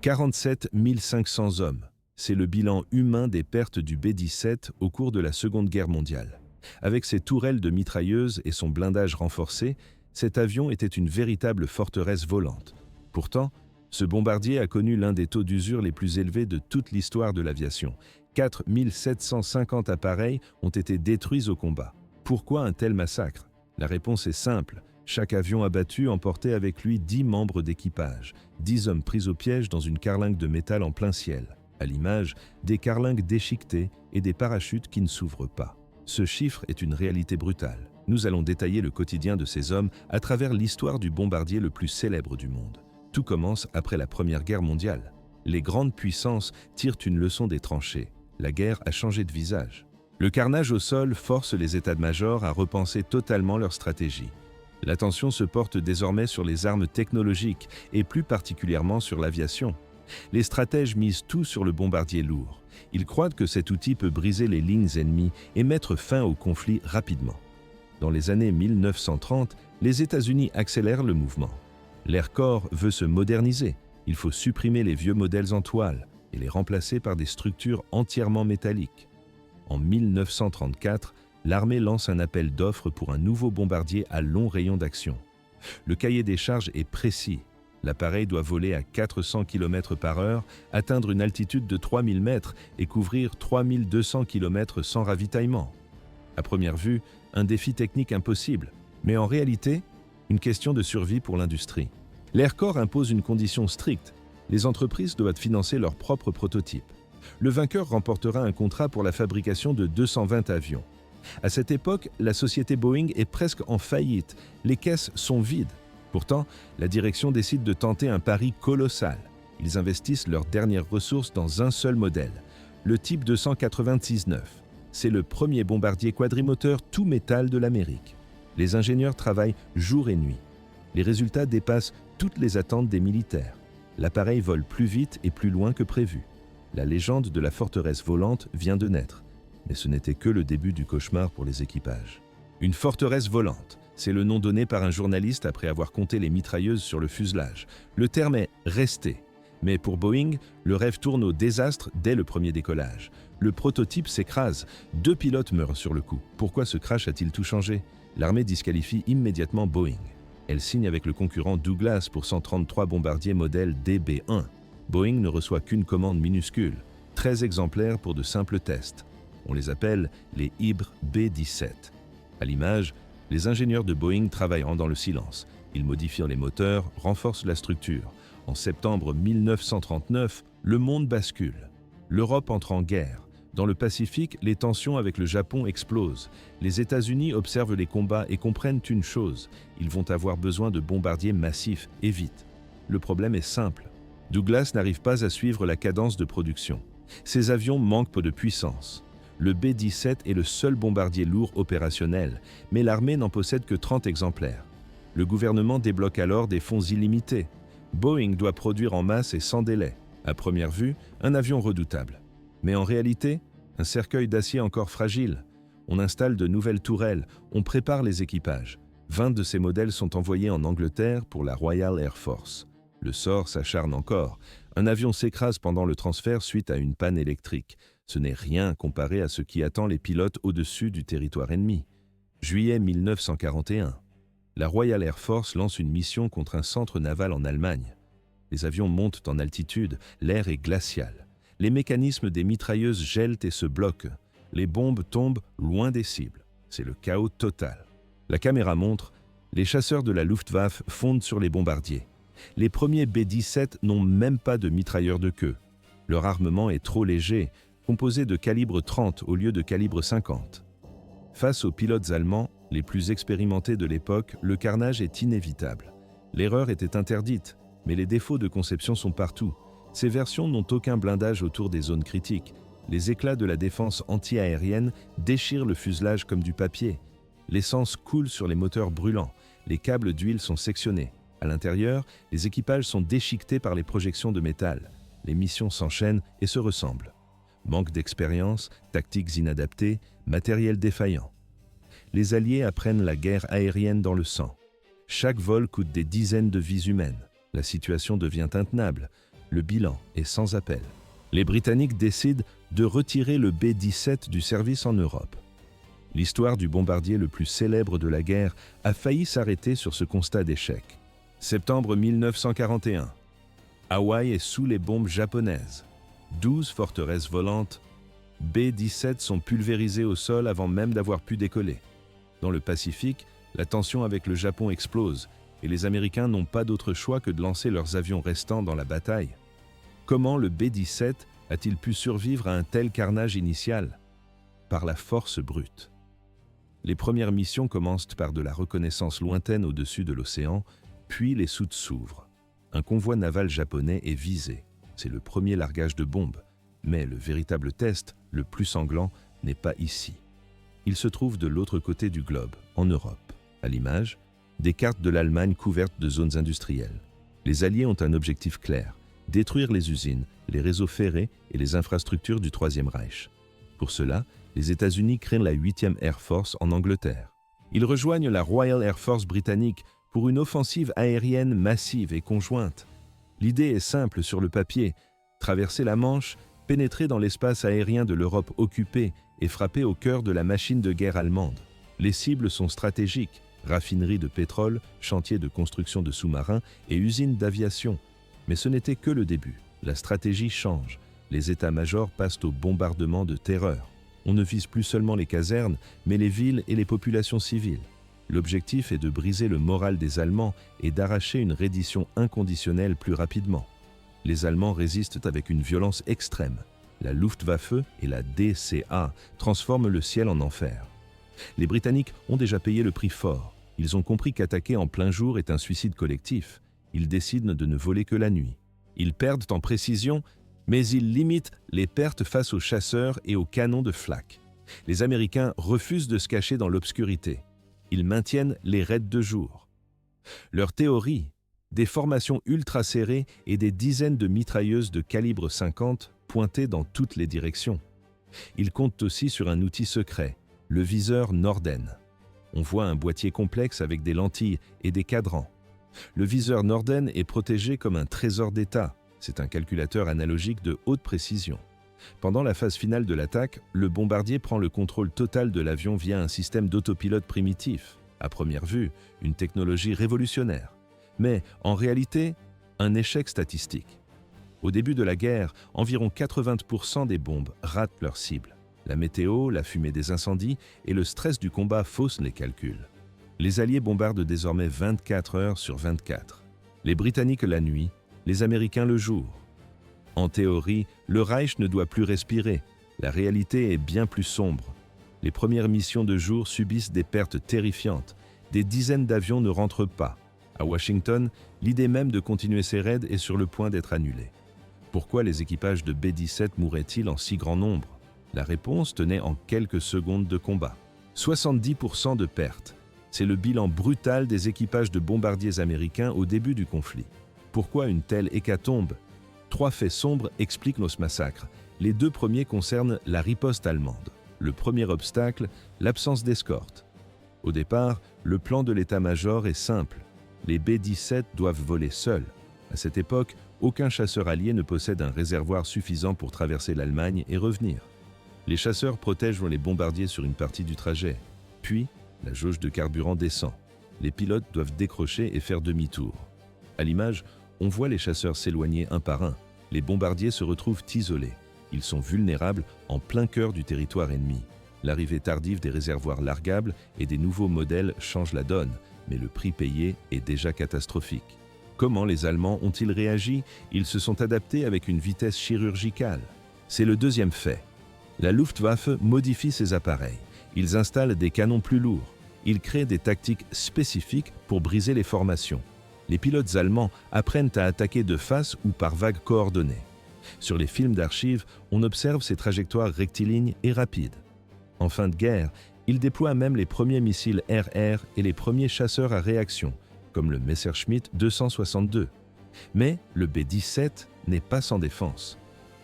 47 500 hommes. C'est le bilan humain des pertes du B-17 au cours de la Seconde Guerre mondiale. Avec ses tourelles de mitrailleuses et son blindage renforcé, cet avion était une véritable forteresse volante. Pourtant, ce bombardier a connu l'un des taux d'usure les plus élevés de toute l'histoire de l'aviation. 4 750 appareils ont été détruits au combat. Pourquoi un tel massacre? La réponse est simple. Chaque avion abattu emportait avec lui 10 membres d'équipage, 10 hommes pris au piège dans une carlingue de métal en plein ciel. À l'image, des carlingues déchiquetées et des parachutes qui ne s'ouvrent pas. Ce chiffre est une réalité brutale. Nous allons détailler le quotidien de ces hommes à travers l'histoire du bombardier le plus célèbre du monde. Tout commence après la Première Guerre mondiale. Les grandes puissances tirent une leçon des tranchées. La guerre a changé de visage. Le carnage au sol force les états-majors à repenser totalement leur stratégie. L'attention se porte désormais sur les armes technologiques et plus particulièrement sur l'aviation. Les stratèges misent tout sur le bombardier lourd. Ils croient que cet outil peut briser les lignes ennemies et mettre fin au conflit rapidement. Dans les années 1930, les États-Unis accélèrent le mouvement. L'Air Corps veut se moderniser. Il faut supprimer les vieux modèles en toile et les remplacer par des structures entièrement métalliques. En 1934, l'armée lance un appel d'offres pour un nouveau bombardier à long rayon d'action. Le cahier des charges est précis. L'appareil doit voler à 400 km/h, atteindre une altitude de 3000 mètres et couvrir 3200 km sans ravitaillement. À première vue, un défi technique impossible, mais en réalité, une question de survie pour l'industrie. L'Air Corps impose une condition stricte. Les entreprises doivent financer leurs propres prototypes. Le vainqueur remportera un contrat pour la fabrication de 220 avions. À cette époque, la société Boeing est presque en faillite. Les caisses sont vides. Pourtant, la direction décide de tenter un pari colossal. Ils investissent leurs dernières ressources dans un seul modèle, le type 286-9. C'est le premier bombardier quadrimoteur tout métal de l'Amérique. Les ingénieurs travaillent jour et nuit. Les résultats dépassent toutes les attentes des militaires. L'appareil vole plus vite et plus loin que prévu. La légende de la forteresse volante vient de naître. Mais ce n'était que le début du cauchemar pour les équipages. Une forteresse volante, c'est le nom donné par un journaliste après avoir compté les mitrailleuses sur le fuselage. Le terme est « resté ». Mais pour Boeing, le rêve tourne au désastre dès le premier décollage. Le prototype s'écrase. 2 pilotes meurent sur le coup. Pourquoi ce crash a-t-il tout changé? L'armée disqualifie immédiatement Boeing. Elle signe avec le concurrent Douglas pour 133 bombardiers modèle DB1. Boeing ne reçoit qu'une commande minuscule, 13 exemplaires pour de simples tests. On les appelle les Hybr B-17. À l'image, les ingénieurs de Boeing travailleront dans le silence. Ils modifient les moteurs, renforcent la structure. En septembre 1939, le monde bascule. L'Europe entre en guerre. Dans le Pacifique, les tensions avec le Japon explosent. Les États-Unis observent les combats et comprennent une chose. Ils vont avoir besoin de bombardiers massifs et vite. Le problème est simple. Douglas n'arrive pas à suivre la cadence de production. Ces avions manquent peu de puissance. Le B-17 est le seul bombardier lourd opérationnel, mais l'armée n'en possède que 30 exemplaires. Le gouvernement débloque alors des fonds illimités. Boeing doit produire en masse et sans délai. À première vue, un avion redoutable. Mais en réalité, un cercueil d'acier encore fragile. On installe de nouvelles tourelles, on prépare les équipages. 20 de ces modèles sont envoyés en Angleterre pour la Royal Air Force. Le sort s'acharne encore. Un avion s'écrase pendant le transfert suite à une panne électrique. Ce n'est rien comparé à ce qui attend les pilotes au-dessus du territoire ennemi. Juillet 1941. La Royal Air Force lance une mission contre un centre naval en Allemagne. Les avions montent en altitude, l'air est glacial. Les mécanismes des mitrailleuses gèlent et se bloquent. Les bombes tombent loin des cibles. C'est le chaos total. La caméra montre, les chasseurs de la Luftwaffe fondent sur les bombardiers. Les premiers B-17 n'ont même pas de mitrailleurs de queue. Leur armement est trop léger, composé de calibre 30 au lieu de calibre 50. Face aux pilotes allemands, les plus expérimentés de l'époque, le carnage est inévitable. L'erreur était interdite, mais les défauts de conception sont partout. Ces versions n'ont aucun blindage autour des zones critiques. Les éclats de la défense anti-aérienne déchirent le fuselage comme du papier. L'essence coule sur les moteurs brûlants. Les câbles d'huile sont sectionnés. À l'intérieur, les équipages sont déchiquetés par les projections de métal. Les missions s'enchaînent et se ressemblent. Manque d'expérience, tactiques inadaptées, matériel défaillant. Les Alliés apprennent la guerre aérienne dans le sang. Chaque vol coûte des dizaines de vies humaines. La situation devient intenable. Le bilan est sans appel. Les Britanniques décident de retirer le B-17 du service en Europe. L'histoire du bombardier le plus célèbre de la guerre a failli s'arrêter sur ce constat d'échec. Septembre 1941. Hawaï est sous les bombes japonaises. 12 forteresses volantes B-17 sont pulvérisées au sol avant même d'avoir pu décoller. Dans le Pacifique, la tension avec le Japon explose et les Américains n'ont pas d'autre choix que de lancer leurs avions restants dans la bataille. Comment le B-17 a-t-il pu survivre à un tel carnage initial? Par la force brute. Les premières missions commencent par de la reconnaissance lointaine au-dessus de l'océan, puis les soutes s'ouvrent. Un convoi naval japonais est visé. C'est le premier largage de bombes. Mais le véritable test, le plus sanglant, n'est pas ici. Il se trouve de l'autre côté du globe, en Europe. À l'image, des cartes de l'Allemagne couvertes de zones industrielles. Les Alliés ont un objectif clair, détruire les usines, les réseaux ferrés et les infrastructures du Troisième Reich. Pour cela, les États-Unis créent la 8e Air Force en Angleterre. Ils rejoignent la Royal Air Force britannique pour une offensive aérienne massive et conjointe. L'idée est simple sur le papier, traverser la Manche, pénétrer dans l'espace aérien de l'Europe occupée et frapper au cœur de la machine de guerre allemande. Les cibles sont stratégiques, raffineries de pétrole, chantiers de construction de sous-marins et usines d'aviation. Mais ce n'était que le début. La stratégie change. Les états-majors passent au bombardement de terreur. On ne vise plus seulement les casernes, mais les villes et les populations civiles. L'objectif est de briser le moral des Allemands et d'arracher une reddition inconditionnelle plus rapidement. Les Allemands résistent avec une violence extrême. La Luftwaffe et la DCA transforment le ciel en enfer. Les Britanniques ont déjà payé le prix fort. Ils ont compris qu'attaquer en plein jour est un suicide collectif. Ils décident de ne voler que la nuit. Ils perdent en précision, mais ils limitent les pertes face aux chasseurs et aux canons de flak. Les Américains refusent de se cacher dans l'obscurité. Ils maintiennent les raids de jour. Leur théorie, des formations ultra serrées et des dizaines de mitrailleuses de calibre 50 pointées dans toutes les directions. Ils comptent aussi sur un outil secret, le viseur Norden. On voit un boîtier complexe avec des lentilles et des cadrans. Le viseur Norden est protégé comme un trésor d'État. C'est un calculateur analogique de haute précision. Pendant la phase finale de l'attaque, le bombardier prend le contrôle total de l'avion via un système d'autopilote primitif. À première vue, une technologie révolutionnaire. Mais en réalité, un échec statistique. Au début de la guerre, environ 80% des bombes ratent leur cible. La météo, la fumée des incendies et le stress du combat faussent les calculs. Les Alliés bombardent désormais 24 heures sur 24. Les Britanniques la nuit, les Américains le jour. En théorie, le Reich ne doit plus respirer. La réalité est bien plus sombre. Les premières missions de jour subissent des pertes terrifiantes. Des dizaines d'avions ne rentrent pas. À Washington, l'idée même de continuer ces raids est sur le point d'être annulée. Pourquoi les équipages de B-17 mourraient-ils en si grand nombre? La réponse tenait en quelques secondes de combat. 70% de pertes. C'est le bilan brutal des équipages de bombardiers américains au début du conflit. Pourquoi une telle hécatombe? 3 faits sombres expliquent nos massacres. Les 2 premiers concernent la riposte allemande. Le premier obstacle, l'absence d'escorte. Au départ, le plan de l'état-major est simple. Les B-17 doivent voler seuls. À cette époque, aucun chasseur allié ne possède un réservoir suffisant pour traverser l'Allemagne et revenir. Les chasseurs protègent les bombardiers sur une partie du trajet. Puis, la jauge de carburant descend. Les pilotes doivent décrocher et faire demi-tour. À l'image, on voit les chasseurs s'éloigner un par un. Les bombardiers se retrouvent isolés. Ils sont vulnérables en plein cœur du territoire ennemi. L'arrivée tardive des réservoirs largables et des nouveaux modèles change la donne, mais le prix payé est déjà catastrophique. Comment les Allemands ont-ils réagi? Ils se sont adaptés avec une vitesse chirurgicale. C'est le deuxième fait. La Luftwaffe modifie ses appareils. Ils installent des canons plus lourds. Ils créent des tactiques spécifiques pour briser les formations. Les pilotes allemands apprennent à attaquer de face ou par vagues coordonnées. Sur les films d'archives, on observe ces trajectoires rectilignes et rapides. En fin de guerre, ils déploient même les premiers missiles air-air et les premiers chasseurs à réaction, comme le Messerschmitt 262. Mais le B-17 n'est pas sans défense.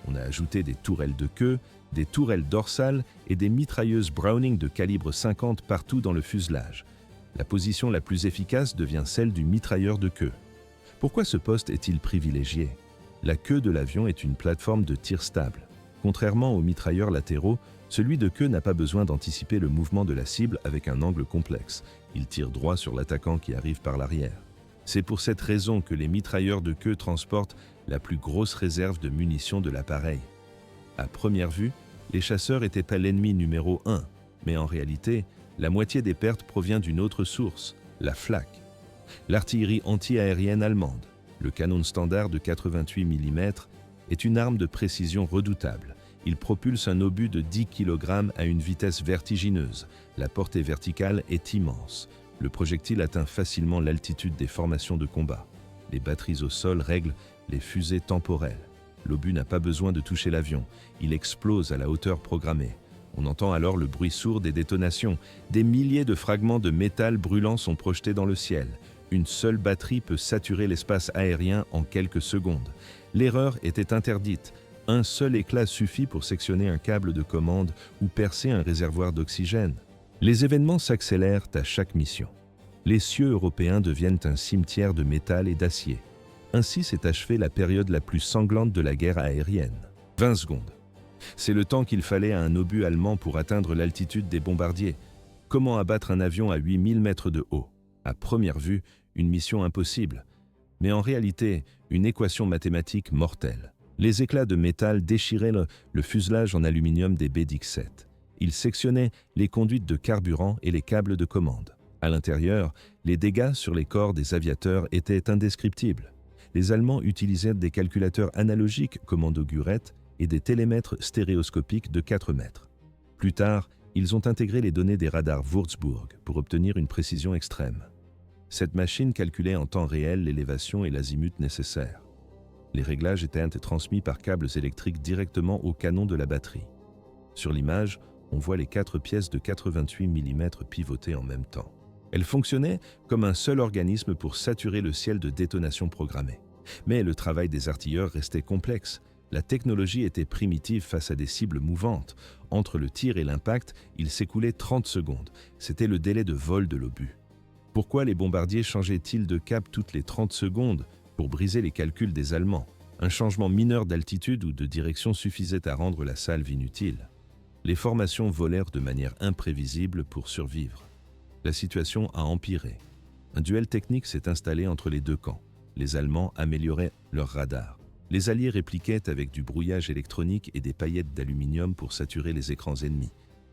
On a ajouté des tourelles de queue, des tourelles dorsales et des mitrailleuses Browning de calibre 50 partout dans le fuselage. La position la plus efficace devient celle du mitrailleur de queue. Pourquoi ce poste est-il privilégié? La queue de l'avion est une plateforme de tir stable. Contrairement aux mitrailleurs latéraux, celui de queue n'a pas besoin d'anticiper le mouvement de la cible avec un angle complexe. Il tire droit sur l'attaquant qui arrive par l'arrière. C'est pour cette raison que les mitrailleurs de queue transportent la plus grosse réserve de munitions de l'appareil. À première vue, les chasseurs n'étaient pas l'ennemi numéro 1, mais en réalité, la moitié des pertes provient d'une autre source, la flak. L'artillerie anti-aérienne allemande, le canon standard de 88 mm, est une arme de précision redoutable. Il propulse un obus de 10 kg à une vitesse vertigineuse. La portée verticale est immense. Le projectile atteint facilement l'altitude des formations de combat. Les batteries au sol règlent les fusées temporelles. L'obus n'a pas besoin de toucher l'avion. Il explose à la hauteur programmée. On entend alors le bruit sourd des détonations. Des milliers de fragments de métal brûlant sont projetés dans le ciel. Une seule batterie peut saturer l'espace aérien en quelques secondes. L'erreur était interdite. Un seul éclat suffit pour sectionner un câble de commande ou percer un réservoir d'oxygène. Les événements s'accélèrent à chaque mission. Les cieux européens deviennent un cimetière de métal et d'acier. Ainsi s'est achevée la période la plus sanglante de la guerre aérienne. 20 secondes. C'est le temps qu'il fallait à un obus allemand pour atteindre l'altitude des bombardiers. Comment abattre un avion à 8000 mètres de haut? À première vue, une mission impossible. Mais en réalité, une équation mathématique mortelle. Les éclats de métal déchiraient le fuselage en aluminium des BX-7. Ils sectionnaient les conduites de carburant et les câbles de commande. À l'intérieur, les dégâts sur les corps des aviateurs étaient indescriptibles. Les Allemands utilisaient des calculateurs analogiques commando-gurette et des télémètres stéréoscopiques de 4 mètres. Plus tard, ils ont intégré les données des radars Würzburg pour obtenir une précision extrême. Cette machine calculait en temps réel l'élévation et l'azimut nécessaires. Les réglages étaient transmis par câbles électriques directement au canon de la batterie. Sur l'image, on voit les 4 pièces de 88 mm pivoter en même temps. Elles fonctionnaient comme un seul organisme pour saturer le ciel de détonations programmées. Mais le travail des artilleurs restait complexe. La technologie était primitive face à des cibles mouvantes. Entre le tir et l'impact, il s'écoulait 30 secondes. C'était le délai de vol de l'obus. Pourquoi les bombardiers changeaient-ils de cap toutes les 30 secondes pour briser les calculs des Allemands? Un changement mineur d'altitude ou de direction suffisait à rendre la salve inutile. Les formations volèrent de manière imprévisible pour survivre. La situation a empiré. Un duel technique s'est installé entre les deux camps. Les Allemands amélioraient leurs radars. Les Alliés répliquaient avec du brouillage électronique et des paillettes d'aluminium pour saturer les écrans ennemis.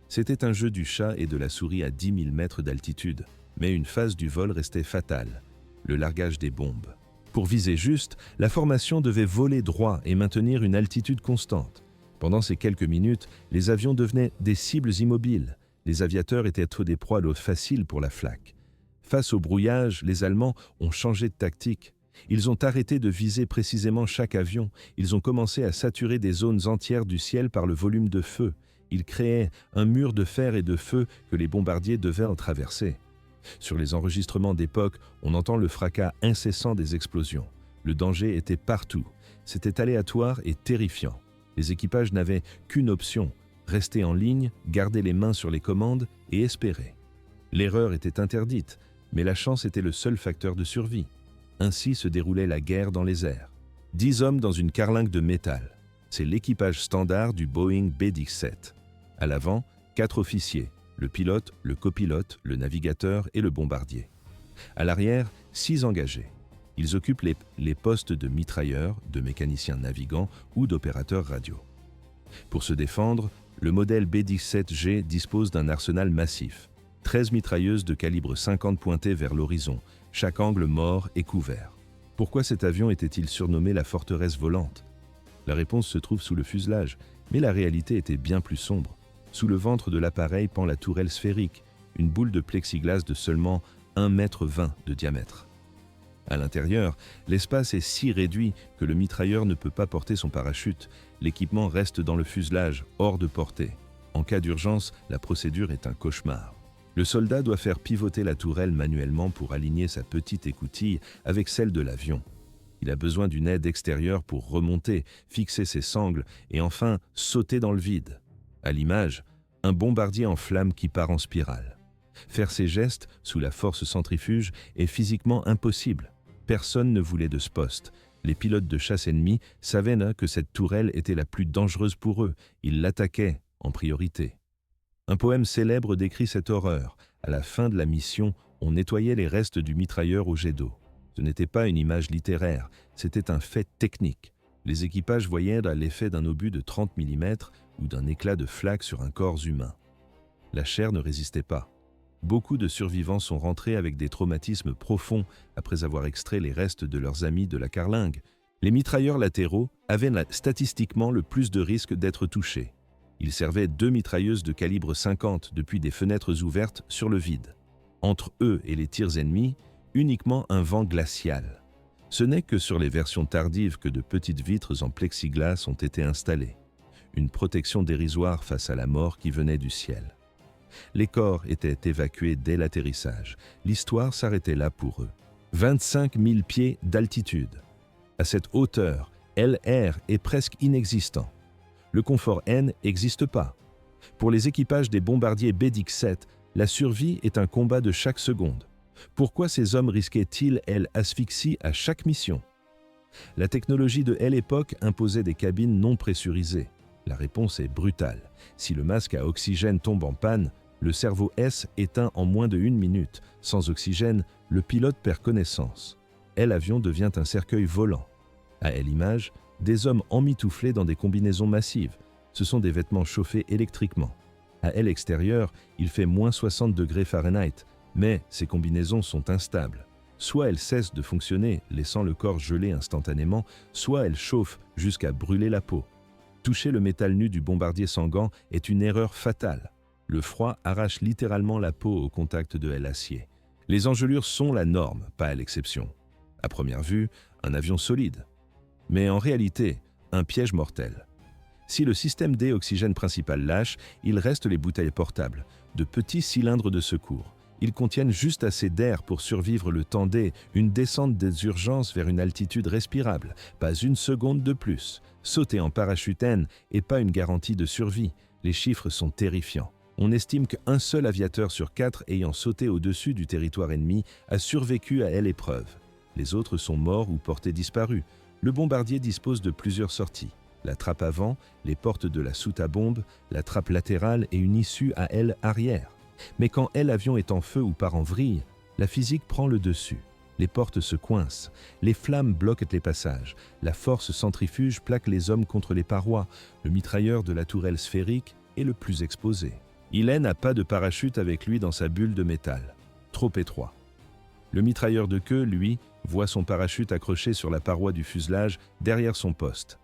C'était un jeu du chat et de la souris à 10 000 mètres d'altitude, mais une phase du vol restait fatale, le largage des bombes. Pour viser juste, la formation devait voler droit et maintenir une altitude constante. Pendant ces quelques minutes, les avions devenaient des cibles immobiles. Les aviateurs étaient des proies faciles pour la flak. Face au brouillage, les Allemands ont changé de tactique. Ils ont arrêté de viser précisément chaque avion. Ils ont commencé à saturer des zones entières du ciel par le volume de feu. Ils créaient un mur de fer et de feu que les bombardiers devaient en traverser. Sur les enregistrements d'époque, on entend le fracas incessant des explosions. Le danger était partout. C'était aléatoire et terrifiant. Les équipages n'avaient qu'une option, rester en ligne, garder les mains sur les commandes et espérer. L'erreur était interdite, mais la chance était le seul facteur de survie. Ainsi se déroulait la guerre dans les airs. 10 hommes dans une carlingue de métal. C'est l'équipage standard du Boeing BX-7. À l'avant, 4 officiers, le pilote, le copilote, le navigateur et le bombardier. À l'arrière, 6 engagés. Ils occupent les postes de mitrailleurs, de mécaniciens navigants ou d'opérateurs radio. Pour se défendre, le modèle BX-7G dispose d'un arsenal massif. 13 mitrailleuses de calibre 50 pointées vers l'horizon, chaque angle mort et couvert. Pourquoi cet avion était-il surnommé la forteresse volante? La réponse se trouve sous le fuselage, mais la réalité était bien plus sombre. Sous le ventre de l'appareil pend la tourelle sphérique, une boule de plexiglas de seulement 1,20 m de diamètre. À l'intérieur, l'espace est si réduit que le mitrailleur ne peut pas porter son parachute. L'équipement reste dans le fuselage, hors de portée. En cas d'urgence, la procédure est un cauchemar. Le soldat doit faire pivoter la tourelle manuellement pour aligner sa petite écoutille avec celle de l'avion. Il a besoin d'une aide extérieure pour remonter, fixer ses sangles et enfin sauter dans le vide. À l'image, un bombardier en flammes qui part en spirale. Faire ces gestes sous la force centrifuge est physiquement impossible. Personne ne voulait de ce poste. Les pilotes de chasse ennemis savaient là que cette tourelle était la plus dangereuse pour eux. Ils l'attaquaient en priorité. Un poème célèbre décrit cette horreur. À la fin de la mission, on nettoyait les restes du mitrailleur au jet d'eau. Ce n'était pas une image littéraire, c'était un fait technique. Les équipages voyaient l'effet d'un obus de 30 mm ou d'un éclat de flaque sur un corps humain. La chair ne résistait pas. Beaucoup de survivants sont rentrés avec des traumatismes profonds après avoir extrait les restes de leurs amis de la carlingue. Les mitrailleurs latéraux avaient statistiquement le plus de risques d'être touchés. Ils servaient 2 mitrailleuses de calibre 50 depuis des fenêtres ouvertes sur le vide. Entre eux et les tirs ennemis, uniquement un vent glacial. Ce n'est que sur les versions tardives que de petites vitres en plexiglas ont été installées. Une protection dérisoire face à la mort qui venait du ciel. Les corps étaient évacués dès l'atterrissage. L'histoire s'arrêtait là pour eux. 25 000 pieds d'altitude. À cette hauteur, l'air est presque inexistant. Le confort N n'existe pas. Pour les équipages des bombardiers BX-7, la survie est un combat de chaque seconde. Pourquoi ces hommes risquaient-ils l'asphyxie à chaque mission? La technologie de l'époque imposait des cabines non pressurisées. La réponse est brutale. Si le masque à oxygène tombe en panne, le cerveau S éteint en moins de 1 minute. Sans oxygène, le pilote perd connaissance. L'avion devient un cercueil volant. À l'image, des hommes emmitouflés dans des combinaisons massives. Ce sont des vêtements chauffés électriquement. À l'extérieur, il fait moins 60 degrés Fahrenheit, mais ces combinaisons sont instables. Soit elles cessent de fonctionner, laissant le corps gelé instantanément, soit elles chauffent jusqu'à brûler la peau. Toucher le métal nu du bombardier sans gants est une erreur fatale. Le froid arrache littéralement la peau au contact de l'acier. Les engelures sont la norme, pas l'exception. À première vue, un avion solide. Mais en réalité, un piège mortel. Si le système D oxygène principal lâche, il reste les bouteilles portables, de petits cylindres de secours. Ils contiennent juste assez d'air pour survivre le temps D, une descente des urgences vers une altitude respirable, pas une seconde de plus. Sauter en parachute N n'est pas une garantie de survie. Les chiffres sont terrifiants. On estime qu'un seul aviateur sur 4 ayant sauté au-dessus du territoire ennemi a survécu à l'épreuve. Les autres sont morts ou portés disparus. Le bombardier dispose de plusieurs sorties. La trappe avant, les portes de la soute à bombe, la trappe latérale et une issue à aile arrière. Mais quand l'avion est en feu ou part en vrille, la physique prend le dessus. Les portes se coincent, les flammes bloquent les passages, la force centrifuge plaque les hommes contre les parois, le mitrailleur de la tourelle sphérique est le plus exposé. Ilen n'a pas de parachute avec lui dans sa bulle de métal, trop étroit. Le mitrailleur de queue, lui, voit son parachute accroché sur la paroi du fuselage derrière son poste.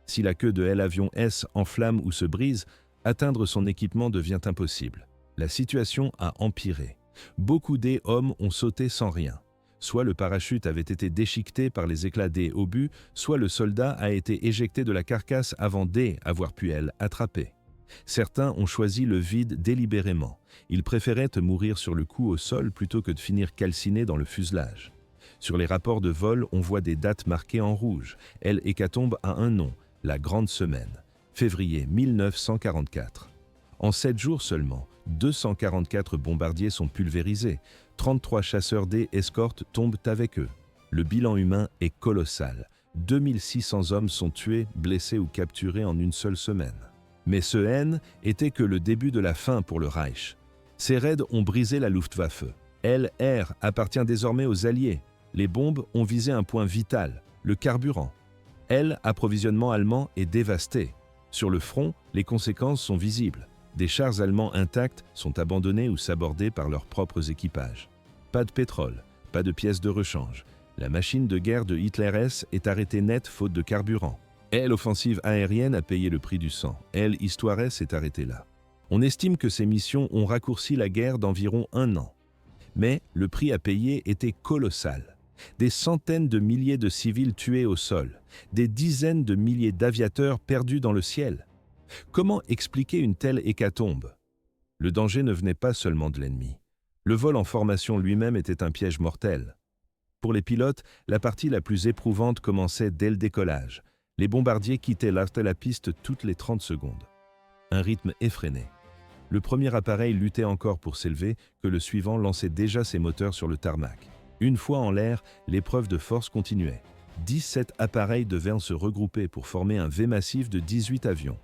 Si la queue de l'avion S enflamme ou se brise, atteindre son équipement devient impossible. La situation a empiré. Beaucoup des hommes ont sauté sans rien. Soit le parachute avait été déchiqueté par les éclats des obus, soit le soldat a été éjecté de la carcasse avant d'avoir pu attraper. Certains ont choisi le vide délibérément. Ils préféraient mourir sur le coup au sol plutôt que de finir calcinés dans le fuselage. Sur les rapports de vol, on voit des dates marquées en rouge. L'hécatombe a un nom, la Grande Semaine, février 1944. En 7 jours seulement, 244 bombardiers sont pulvérisés, 33 chasseurs escortes tombent avec eux. Le bilan humain est colossal. 2600 hommes sont tués, blessés ou capturés en une seule semaine. Mais ce N était que le début de la fin pour le Reich. Ces raids ont brisé la Luftwaffe. LR appartient désormais aux Alliés. Les bombes ont visé un point vital, le carburant. L'approvisionnement allemand est dévasté. Sur le front, les conséquences sont visibles. Des chars allemands intacts sont abandonnés ou sabordés par leurs propres équipages. Pas de pétrole, pas de pièces de rechange. La machine de guerre de Hitler S est arrêtée net faute de carburant. L'offensive aérienne a payé le prix du sang. Histoire S est arrêtée là. On estime que ces missions ont raccourci la guerre d'environ 1 an. Mais le prix à payer était colossal. Des centaines de milliers de civils tués au sol, des dizaines de milliers d'aviateurs perdus dans le ciel. Comment expliquer une telle hécatombe? Le danger ne venait pas seulement de l'ennemi. Le vol en formation lui-même était un piège mortel. Pour les pilotes, la partie la plus éprouvante commençait dès le décollage. Les bombardiers quittaient la piste toutes les 30 secondes. Un rythme effréné. Le premier appareil luttait encore pour s'élever que le suivant lançait déjà ses moteurs sur le tarmac. Une fois en l'air, l'épreuve de force continuait. 17 appareils devaient se regrouper pour former un V massif de 18 avions.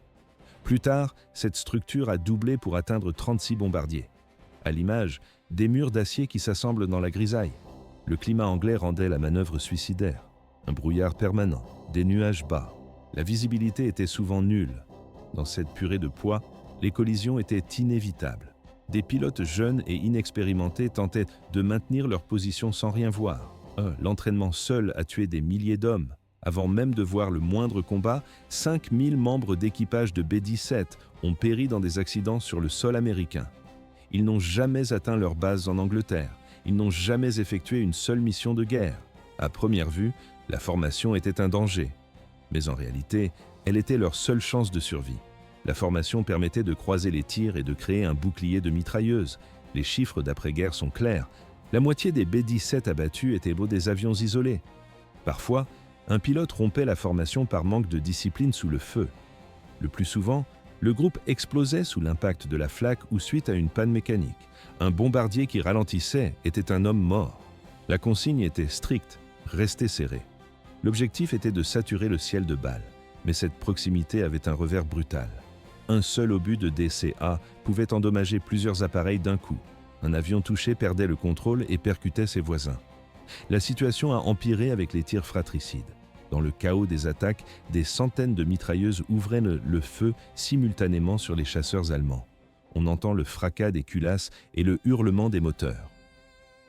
Plus tard, cette structure a doublé pour atteindre 36 bombardiers. À l'image, des murs d'acier qui s'assemblent dans la grisaille. Le climat anglais rendait la manœuvre suicidaire. Un brouillard permanent, des nuages bas. La visibilité était souvent nulle. Dans cette purée de poids, les collisions étaient inévitables. Des pilotes jeunes et inexpérimentés tentaient de maintenir leur position sans rien voir. L'entraînement seul a tué des milliers d'hommes. Avant même de voir le moindre combat, 5000 membres d'équipage de B-17 ont péri dans des accidents sur le sol américain. Ils n'ont jamais atteint leur base en Angleterre. Ils n'ont jamais effectué une seule mission de guerre. À première vue, la formation était un danger. Mais en réalité, elle était leur seule chance de survie. La formation permettait de croiser les tirs et de créer un bouclier de mitrailleuses. Les chiffres d'après-guerre sont clairs. La moitié des B-17 abattus étaient des avions isolés. Parfois, un pilote rompait la formation par manque de discipline sous le feu. Le plus souvent, le groupe explosait sous l'impact de la flaque ou suite à une panne mécanique. Un bombardier qui ralentissait était un homme mort. La consigne était stricte, rester serré. L'objectif était de saturer le ciel de balles, mais cette proximité avait un revers brutal. Un seul obus de DCA pouvait endommager plusieurs appareils d'un coup. Un avion touché perdait le contrôle et percutait ses voisins. La situation a empiré avec les tirs fratricides. Dans le chaos des attaques, des centaines de mitrailleuses ouvraient le feu simultanément sur les chasseurs allemands. On entend le fracas des culasses et le hurlement des moteurs.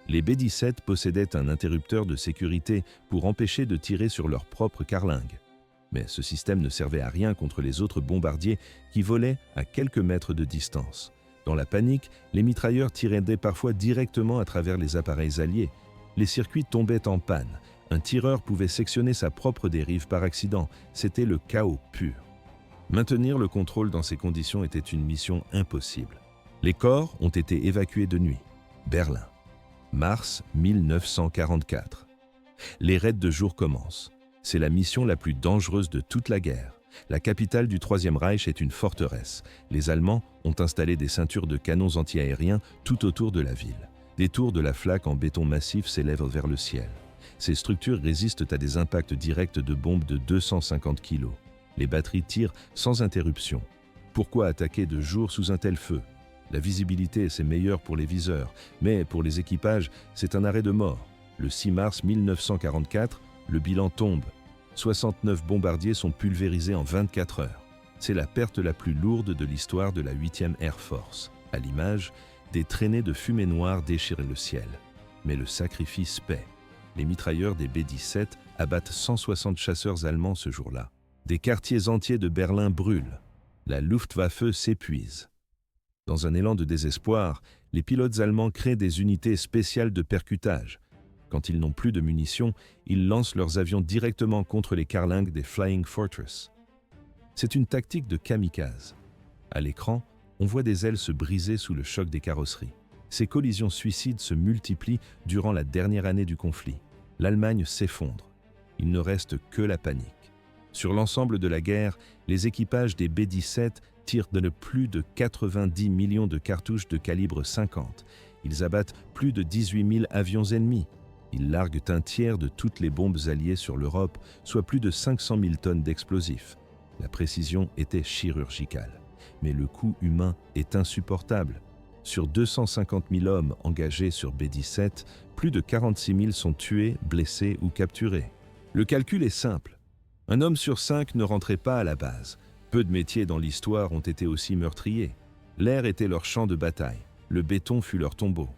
Les B-17 possédaient un interrupteur de sécurité pour empêcher de tirer sur leur propre carlingue. Mais ce système ne servait à rien contre les autres bombardiers qui volaient à quelques mètres de distance. Dans la panique, les mitrailleurs tiraient parfois directement à travers les appareils alliés. Les circuits tombaient en panne. Un tireur pouvait sectionner sa propre dérive par accident. C'était le chaos pur. Maintenir le contrôle dans ces conditions était une mission impossible. Les corps ont été évacués de nuit. Berlin. Mars 1944. Les raids de jour commencent. C'est la mission la plus dangereuse de toute la guerre. La capitale du Troisième Reich est une forteresse. Les Allemands ont installé des ceintures de canons antiaériens tout autour de la ville. Des tours de la flaque en béton massif s'élèvent vers le ciel. Ces structures résistent à des impacts directs de bombes de 250 kg. Les batteries tirent sans interruption. Pourquoi attaquer de jour sous un tel feu? La visibilité, c'est meilleur pour les viseurs, mais pour les équipages, c'est un arrêt de mort. Le 6 mars 1944, le bilan tombe. 69 bombardiers sont pulvérisés en 24 heures. C'est la perte la plus lourde de l'histoire de la 8e Air Force. À l'image, des traînées de fumée noire déchirent le ciel. Mais le sacrifice paie. Les mitrailleurs des B-17 abattent 160 chasseurs allemands ce jour-là. Des quartiers entiers de Berlin brûlent. La Luftwaffe s'épuise. Dans un élan de désespoir, les pilotes allemands créent des unités spéciales de percutage. Quand ils n'ont plus de munitions, ils lancent leurs avions directement contre les carlingues des Flying Fortress. C'est une tactique de kamikaze. À l'écran, on voit des ailes se briser sous le choc des carrosseries. Ces collisions suicides se multiplient durant la dernière année du conflit. L'Allemagne s'effondre. Il ne reste que la panique. Sur l'ensemble de la guerre, les équipages des B-17 tirent de plus de 90 millions de cartouches de calibre 50. Ils abattent plus de 18 000 avions ennemis. Ils larguent un tiers de toutes les bombes alliées sur l'Europe, soit plus de 500 000 tonnes d'explosifs. La précision était chirurgicale. Mais le coût humain est insupportable. Sur 250 000 hommes engagés sur B-17, plus de 46 000 sont tués, blessés ou capturés. Le calcul est simple. Un homme sur 5 ne rentrait pas à la base. Peu de métiers dans l'histoire ont été aussi meurtriers. L'air était leur champ de bataille. Le béton fut leur tombeau.